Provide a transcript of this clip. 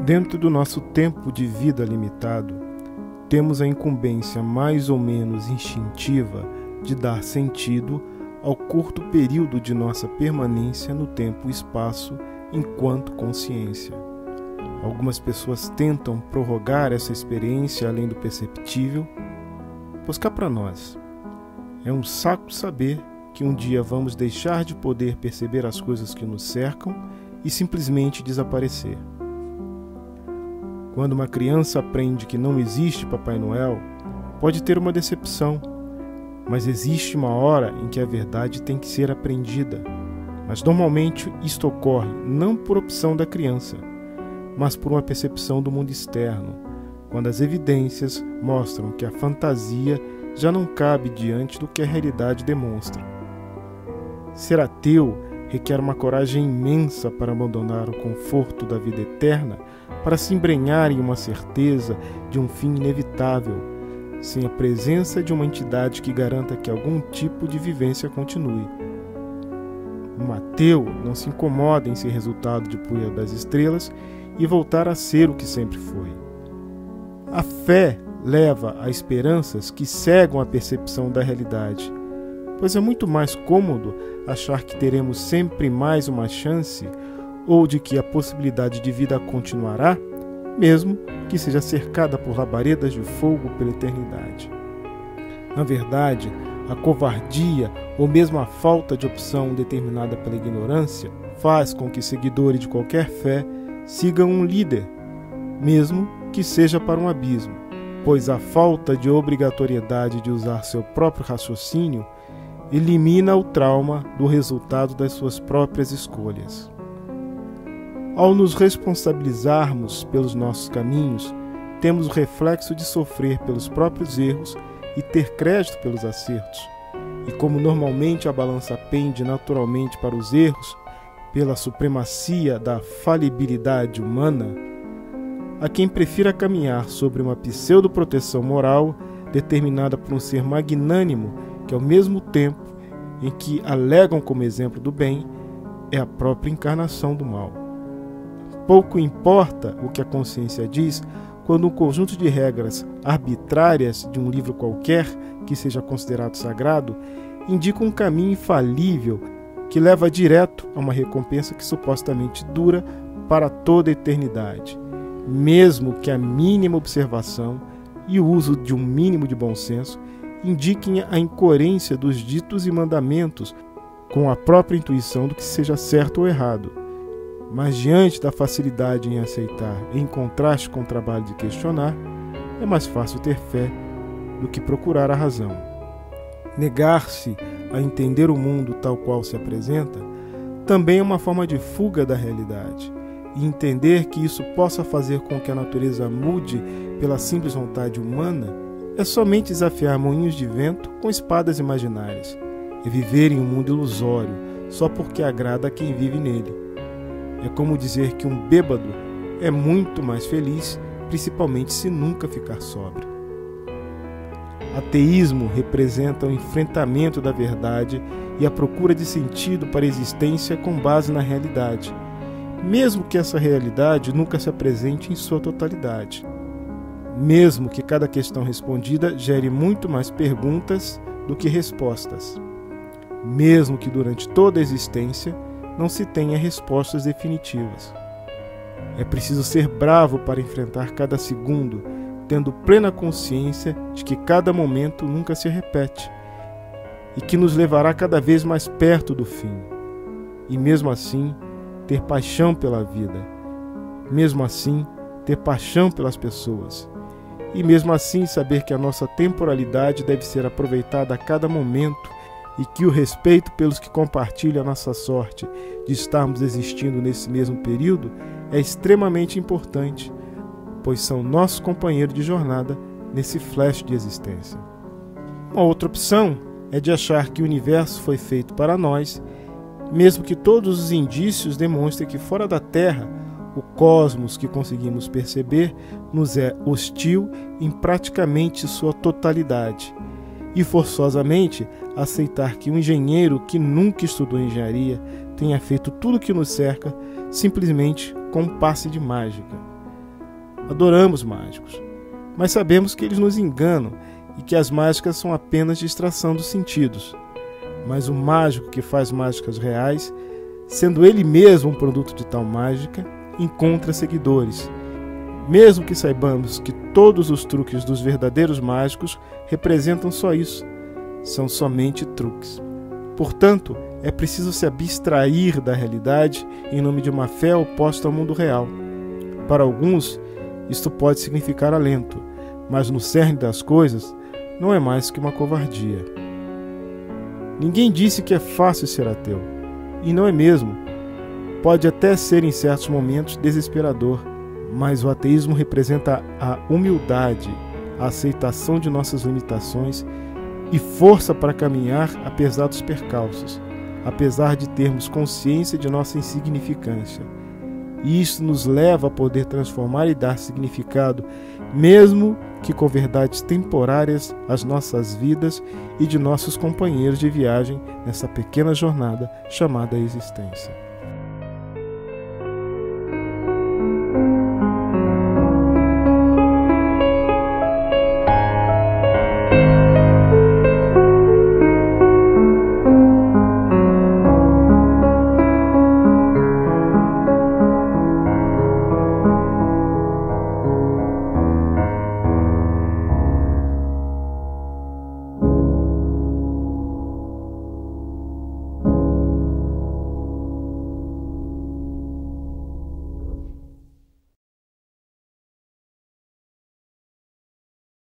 Dentro do nosso tempo de vida limitado, temos a incumbência mais ou menos instintiva de dar sentido ao curto período de nossa permanência no tempo e espaço enquanto consciência. Algumas pessoas tentam prorrogar essa experiência além do perceptível, pois cá para nós é um saco saber que um dia vamos deixar de poder perceber as coisas que nos cercam e simplesmente desaparecer. Quando uma criança aprende que não existe Papai Noel, pode ter uma decepção, mas existe uma hora em que a verdade tem que ser aprendida. Mas normalmente isto ocorre não por opção da criança, mas por uma percepção do mundo externo, quando as evidências mostram que a fantasia já não cabe diante do que a realidade demonstra. Ser ateu requer uma coragem imensa para abandonar o conforto da vida eterna, para se embrenhar em uma certeza de um fim inevitável, sem a presença de uma entidade que garanta que algum tipo de vivência continue. Um ateu não se incomoda em ser resultado de poeira das estrelas e voltar a ser o que sempre foi. A fé leva a esperanças que cegam a percepção da realidade, pois é muito mais cômodo achar que teremos sempre mais uma chance ou de que a possibilidade de vida continuará, mesmo que seja cercada por labaredas de fogo pela eternidade. Na verdade, a covardia ou mesmo a falta de opção determinada pela ignorância faz com que seguidores de qualquer fé sigam um líder, mesmo que seja para um abismo, pois a falta de obrigatoriedade de usar seu próprio raciocínio elimina o trauma do resultado das suas próprias escolhas. Ao nos responsabilizarmos pelos nossos caminhos, temos o reflexo de sofrer pelos próprios erros e ter crédito pelos acertos. E como normalmente a balança pende naturalmente para os erros, pela supremacia da falibilidade humana, há quem prefira caminhar sobre uma pseudo-proteção moral determinada por um ser magnânimo que, ao mesmo tempo em que alegam como exemplo do bem, é a própria encarnação do mal. Pouco importa o que a consciência diz quando um conjunto de regras arbitrárias de um livro qualquer, que seja considerado sagrado, indica um caminho infalível que leva direto a uma recompensa que supostamente dura para toda a eternidade, mesmo que a mínima observação e o uso de um mínimo de bom senso indiquem a incoerência dos ditos e mandamentos com a própria intuição do que seja certo ou errado. Mas diante da facilidade em aceitar, em contraste com o trabalho de questionar, é mais fácil ter fé do que procurar a razão. Negar-se a entender o mundo tal qual se apresenta também é uma forma de fuga da realidade, e entender que isso possa fazer com que a natureza mude pela simples vontade humana é somente desafiar moinhos de vento com espadas imaginárias, é viver em um mundo ilusório só porque agrada a quem vive nele. É como dizer que um bêbado é muito mais feliz, principalmente se nunca ficar sóbrio. Ateísmo representa o enfrentamento da verdade e a procura de sentido para a existência com base na realidade, mesmo que essa realidade nunca se apresente em sua totalidade. Mesmo que cada questão respondida gere muito mais perguntas do que respostas. Mesmo que durante toda a existência não se tenha respostas definitivas. É preciso ser bravo para enfrentar cada segundo, tendo plena consciência de que cada momento nunca se repete e que nos levará cada vez mais perto do fim. E mesmo assim, ter paixão pela vida. Mesmo assim, ter paixão pelas pessoas. E mesmo assim, saber que a nossa temporalidade deve ser aproveitada a cada momento e que o respeito pelos que compartilham a nossa sorte de estarmos existindo nesse mesmo período é extremamente importante, pois são nossos companheiros de jornada nesse flash de existência. Uma outra opção é de achar que o universo foi feito para nós, mesmo que todos os indícios demonstrem que fora da Terra, o cosmos que conseguimos perceber nos é hostil em praticamente sua totalidade, e forçosamente aceitar que um engenheiro que nunca estudou engenharia tenha feito tudo o que nos cerca simplesmente com um passe de mágica. Adoramos mágicos, mas sabemos que eles nos enganam e que as mágicas são apenas distração dos sentidos. Mas o mágico que faz mágicas reais, sendo ele mesmo um produto de tal mágica, encontra seguidores, mesmo que saibamos que todos os truques dos verdadeiros mágicos representam só isso, são somente truques. Portanto, é preciso se abstrair da realidade em nome de uma fé oposta ao mundo real. Para alguns, isto pode significar alento, mas no cerne das coisas, não é mais que uma covardia. Ninguém disse que é fácil ser ateu, e não é mesmo. Pode até ser em certos momentos desesperador, mas o ateísmo representa a humildade, a aceitação de nossas limitações e força para caminhar apesar dos percalços, apesar de termos consciência de nossa insignificância. E isso nos leva a poder transformar e dar significado, mesmo que com verdades temporárias, às nossas vidas e de nossos companheiros de viagem nessa pequena jornada chamada existência.